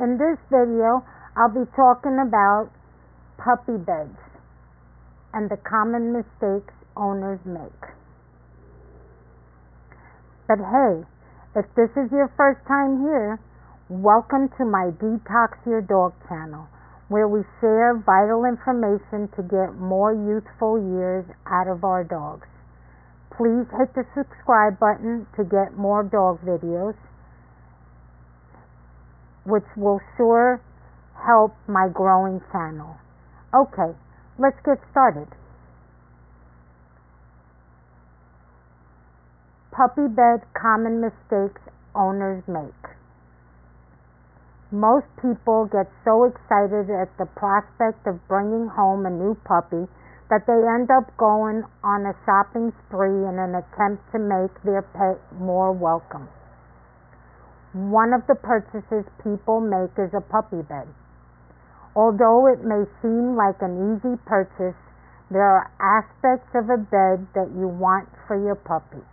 In this video, I'll be talking about puppy beds and the common mistakes owners make. But hey, if this is your first time here, welcome to my Detox Your Dog channel, where we share vital information to get more youthful years out of our dogs. Please hit the subscribe button to get more dog videos, which will sure help my growing channel. Okay, let's get started. Puppy bed common mistakes owners make. Most people get so excited at the prospect of bringing home a new puppy that they end up going on a shopping spree in an attempt to make their pet more welcome. One of the purchases people make is a puppy bed. Although it may seem like an easy purchase, there are aspects of a bed that you want for your puppy.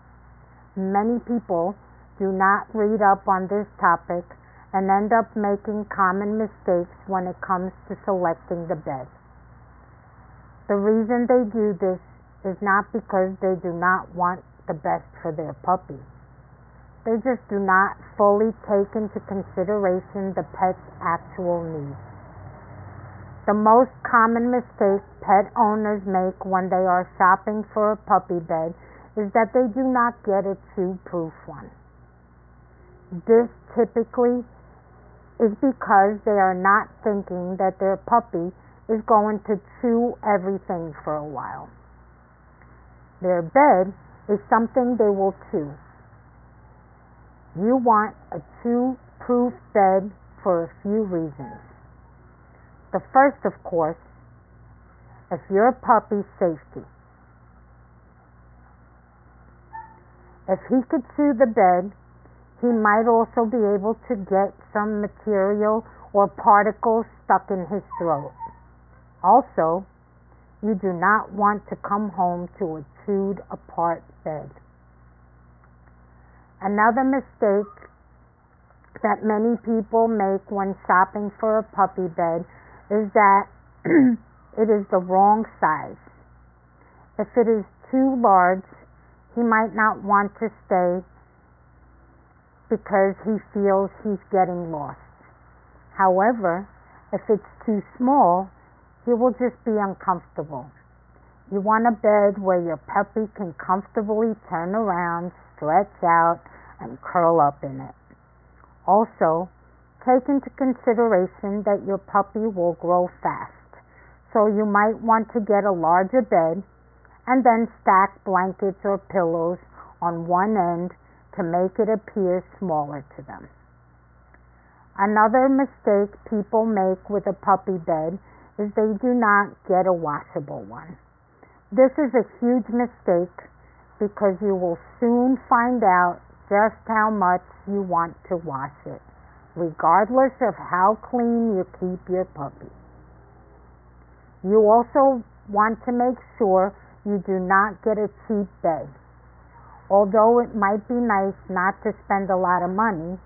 Many people do not read up on this topic and end up making common mistakes when it comes to selecting the bed. The reason they do this is not because they do not want the best for their puppy. They just do not fully take into consideration the pet's actual needs. The most common mistake pet owners make when they are shopping for a puppy bed is that they do not get a chew-proof one. This typically is because they are not thinking that their puppy is going to chew everything for a while. Their bed is something they will chew. You want a chew-proof bed for a few reasons. The first, of course, is your puppy's safety. If he could chew the bed, he might also be able to get some material or particles stuck in his throat. Also, you do not want to come home to a chewed apart bed. Another mistake that many people make when shopping for a puppy bed is that it is the wrong size. If it is too large, he might not want to stay because he feels he's getting lost. However, if it's too small, he will just be uncomfortable. You want a bed where your puppy can comfortably turn around, stretch out, and curl up in it. Also, take into consideration that your puppy will grow fast, so you might want to get a larger bed and then stack blankets or pillows on one end to make it appear smaller to them. Another mistake people make with a puppy bed is they do not get a washable one. This is a huge mistake because you will soon find out just how much you want to wash it, regardless of how clean you keep your puppy. You also want to make sure you do not get a cheap bed. Although it might be nice not to spend a lot of money,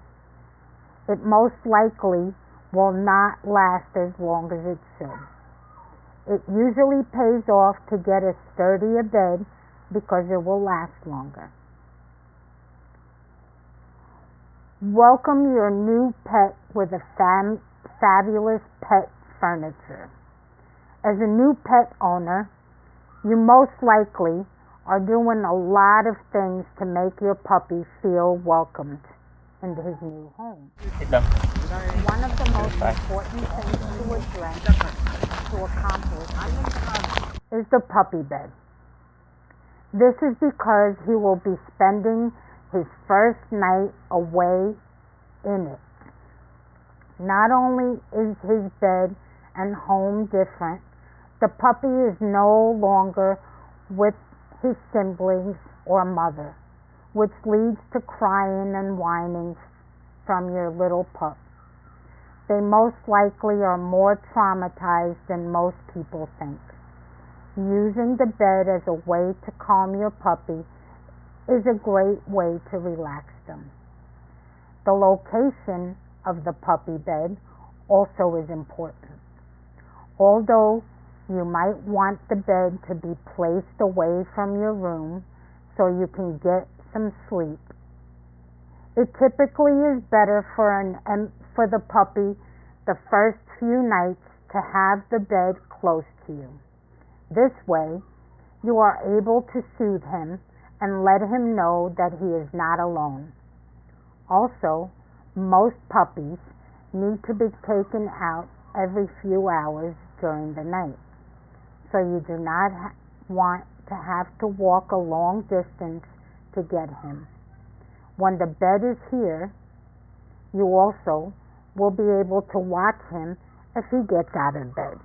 it most likely will not last as long as it should. It usually pays off to get a sturdier bed because it will last longer. Welcome your new pet with a fabulous pet furniture. As a new pet owner, you most likely are doing a lot of things to make your puppy feel welcomed into his new home. One of the most important things to address, to accomplish, is the puppy bed. This is because he will be spending his first night away in it. Not only is his bed and home different, the puppy is no longer with his siblings or mother, which leads to crying and whining from your little pup. They most likely are more traumatized than most people think. Using the bed as a way to calm your puppy is a great way to relax them. The location of the puppy bed also is important. Although you might want the bed to be placed away from your room so you can get some sleep, it typically is better for the puppy the first few nights to have the bed close to you. This way, you are able to soothe him and let him know that he is not alone. Also, most puppies need to be taken out every few hours during the night, so you do not want to have to walk a long distance to get him. When the bed is here, you also will be able to watch him if he gets out of bed.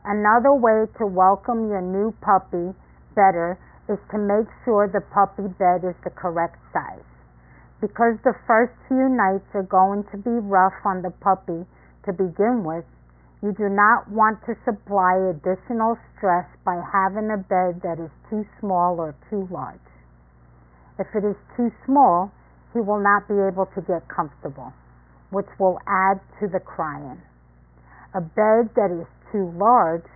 Another way to welcome your new puppy better is to make sure the puppy bed is the correct size. Because the first few nights are going to be rough on the puppy to begin with, you do not want to supply additional stress by having a bed that is too small or too large. If it is too small, he will not be able to get comfortable, which will add to the crying. A bed that is too large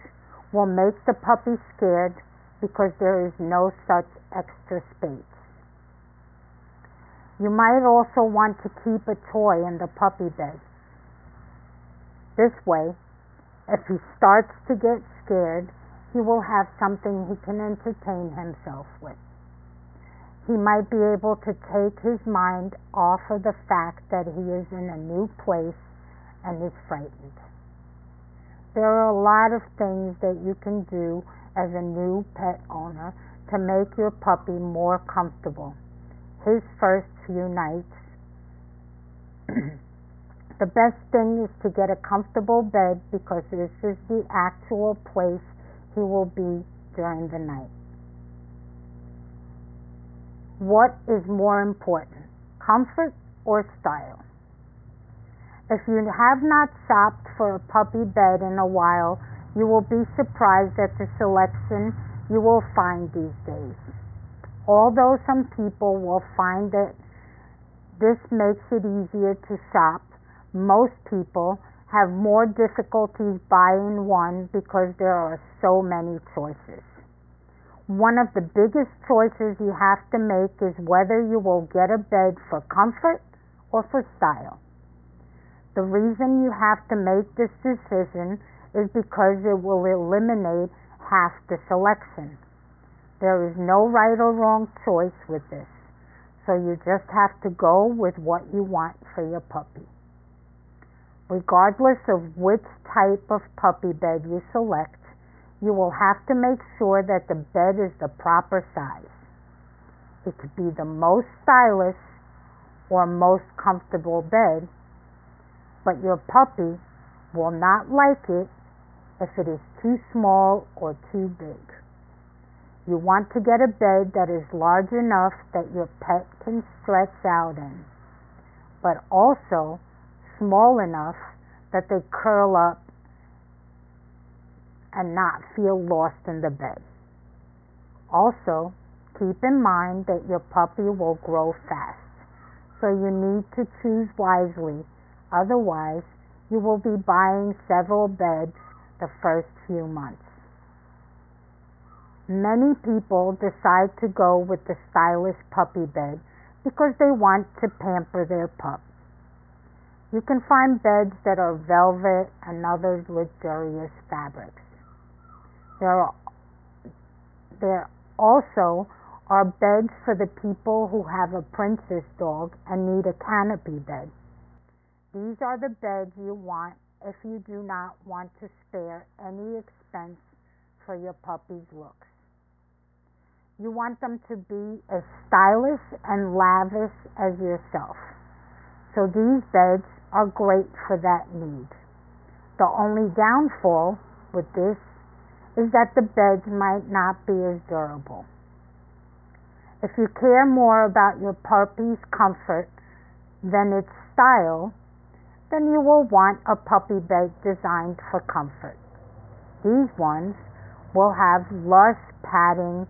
will make the puppy scared because there is no such extra space. You might also want to keep a toy in the puppy bed. This way, if he starts to get scared, he will have something he can entertain himself with. He might be able to take his mind off of the fact that he is in a new place and is frightened. There are a lot of things that you can do as a new pet owner to make your puppy more comfortable his first few nights. The best thing is to get a comfortable bed because this is the actual place he will be during the night. What is more important, comfort or style? If you have not shopped for a puppy bed in a while, you will be surprised at the selection you will find these days. Although some people will find that this makes it easier to shop, most people have more difficulties buying one because there are so many choices. One of the biggest choices you have to make is whether you will get a bed for comfort or for style. The reason you have to make this decision is because it will eliminate half the selection. There is no right or wrong choice with this, so you just have to go with what you want for your puppy. Regardless of which type of puppy bed you select, you will have to make sure that the bed is the proper size. It could be the most stylish or most comfortable bed, but your puppy will not like it if it is too small or too big. You want to get a bed that is large enough that your pet can stretch out in, but also small enough that they curl up and not feel lost in the bed. Also, keep in mind that your puppy will grow fast, so you need to choose wisely. Otherwise, you will be buying several beds the first few months. Many people decide to go with the stylish puppy bed because they want to pamper their pup. You can find beds that are velvet and others luxurious fabrics. There also are beds for the people who have a princess dog and need a canopy bed. These are the beds you want if you do not want to spare any expense for your puppy's looks. You want them to be as stylish and lavish as yourself. So these beds are great for that need. The only downfall with this is that the beds might not be as durable. If you care more about your puppy's comfort than its style, then you will want a puppy bed designed for comfort. These ones will have lush padding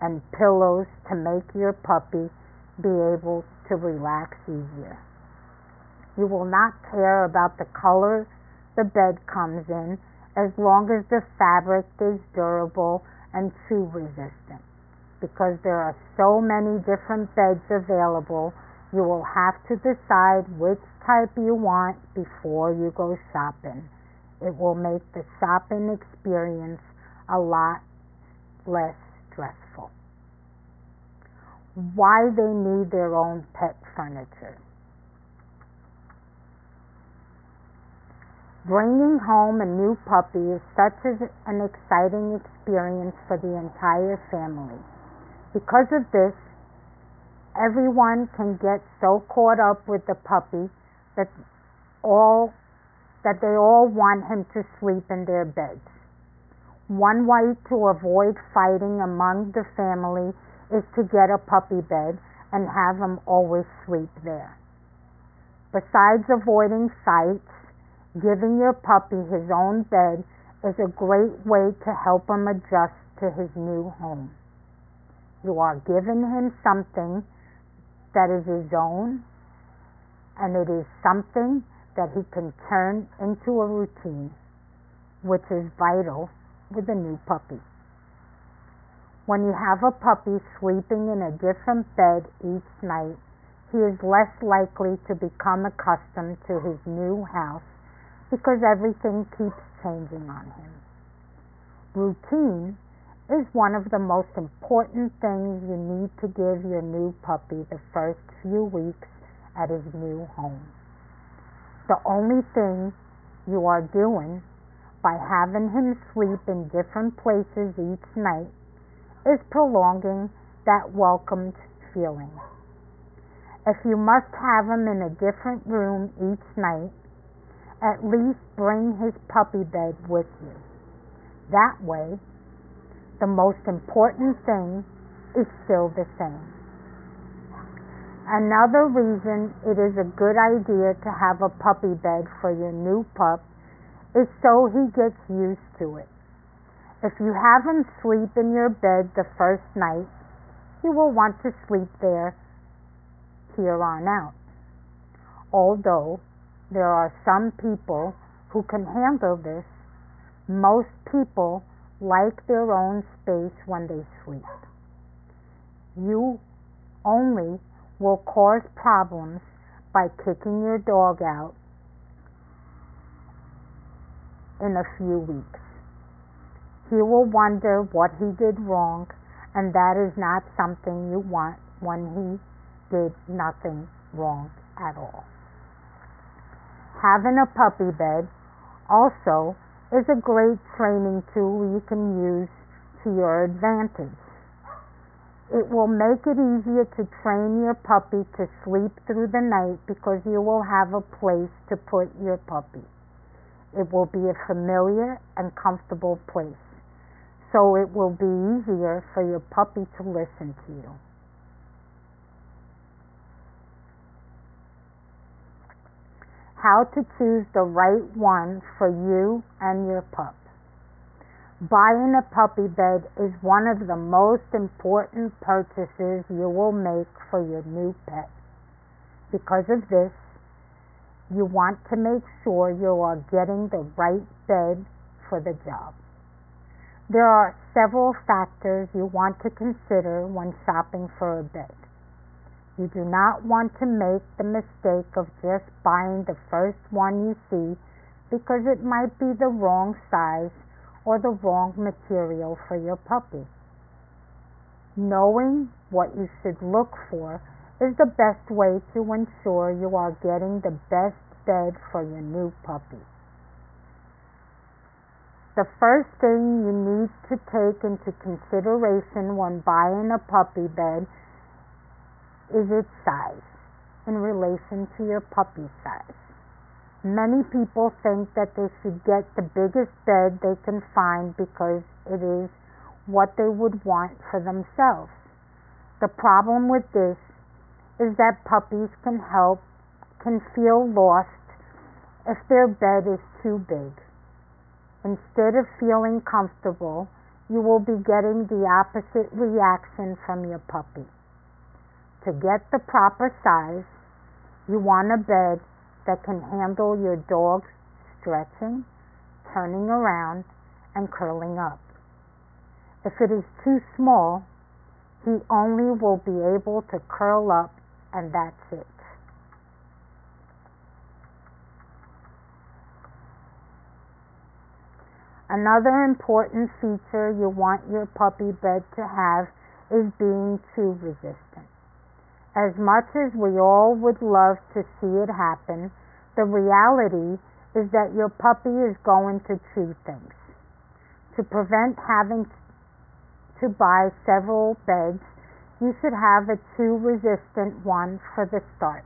and pillows to make your puppy be able to relax easier. You will not care about the color the bed comes in as long as the fabric is durable and chew resistant. Because there are so many different beds available, you will have to decide which type you want before you go shopping. It will make the shopping experience a lot less stressful. Why they need their own pet furniture. Bringing home a new puppy is such an exciting experience for the entire family. Because of this, everyone can get so caught up with the puppy that they all want him to sleep in their beds. One way to avoid fighting among the family is to get a puppy bed and have him always sleep there. Besides avoiding fights, giving your puppy his own bed is a great way to help him adjust to his new home. You are giving him something that is his own, and it is something that he can turn into a routine, which is vital with a new puppy. When you have a puppy sleeping in a different bed each night, he is less likely to become accustomed to his new house because everything keeps changing on him. Routine is one of the most important things you need to give your new puppy the first few weeks at his new home. The only thing you are doing by having him sleep in different places each night is prolonging that welcomed feeling. If you must have him in a different room each night, at least bring his puppy bed with you. That way, the most important thing is still the same. Another reason it is a good idea to have a puppy bed for your new pup is so he gets used to it. If you have him sleep in your bed the first night, he will want to sleep there here on out. Although there are some people who can handle this, most people like their own space when they sleep. You only will cause problems by kicking your dog out in a few weeks. He will wonder what he did wrong, and that is not something you want when he did nothing wrong at all. Having a puppy bed also is a great training tool you can use to your advantage. It will make it easier to train your puppy to sleep through the night because you will have a place to put your puppy. It will be a familiar and comfortable place, so it will be easier for your puppy to listen to you. How to choose the right one for you and your pup. Buying a puppy bed is one of the most important purchases you will make for your new pet. Because of this, you want to make sure you are getting the right bed for the job. There are several factors you want to consider when shopping for a bed. You do not want to make the mistake of just buying the first one you see because it might be the wrong size or the wrong material for your puppy. Knowing what you should look for is the best way to ensure you are getting the best bed for your new puppy. The first thing you need to take into consideration when buying a puppy bed is its size in relation to your puppy size. Many people think that they should get the biggest bed they can find because it is what they would want for themselves. The problem with this is that puppies can feel lost if their bed is too big. Instead of feeling comfortable, you will be getting the opposite reaction from your puppy. To get the proper size, you want a bed that can handle your dog stretching, turning around, and curling up. If it is too small, he only will be able to curl up, and that's it. Another important feature you want your puppy bed to have is being chew resistant. As much as we all would love to see it happen, the reality is that your puppy is going to chew things. To prevent having to buy several beds, you should have a chew-resistant one for the start.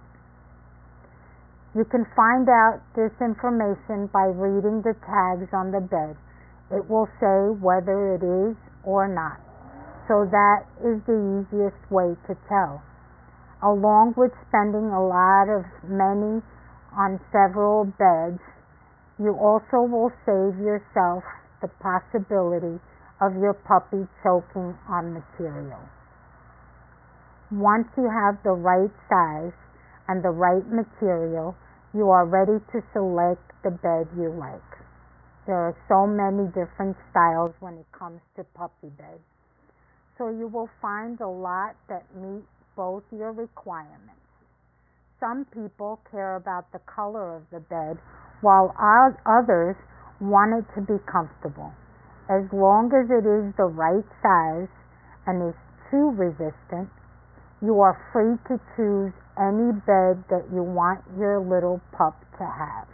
You can find out this information by reading the tags on the bed. It will say whether it is or not, so that is the easiest way to tell. Along with spending a lot of money on several beds, you also will save yourself the possibility of your puppy choking on material. Once you have the right size and the right material, you are ready to select the bed you like. There are so many different styles when it comes to puppy beds. So you will find a lot that meet both your requirements. Some people care about the color of the bed, while others want it to be comfortable. As long as it is the right size and is chew resistant, you are free to choose any bed that you want your little pup to have.